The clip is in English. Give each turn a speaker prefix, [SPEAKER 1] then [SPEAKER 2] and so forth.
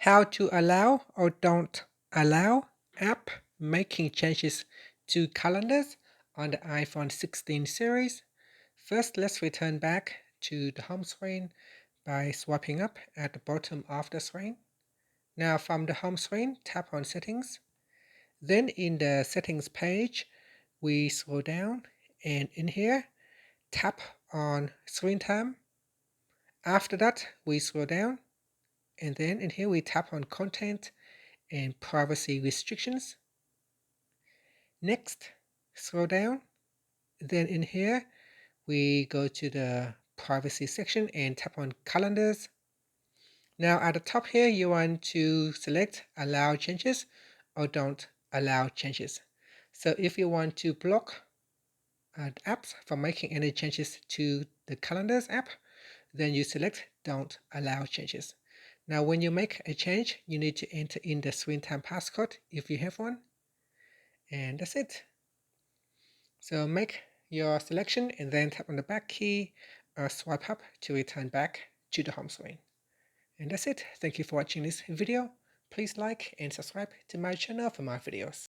[SPEAKER 1] how to allow or don't allow app making changes to calendars on the iPhone 16 series. First, let's return back to the home screen by swiping up at the bottom of the screen. Now from the home screen, tap on Settings. Then in the Settings page, we scroll down and in here, tap on Screen Time. After that, we scroll down and then in here we tap on Content and Privacy Restrictions. Next, scroll down. Then in here, we go to the Privacy section and tap on Calendars. Now at the top here, you want to select Allow Changes or Don't Allow Changes. So if you want to block apps from making any changes to the Calendars app, then you select Don't Allow Changes. Now when you make a change, you need to enter in the screen time passcode if you have one. And that's it. So make your selection and then tap on the back key or swipe up to return back to the home screen. And that's it. Thank you for watching this video. Please like and subscribe to my channel for more videos.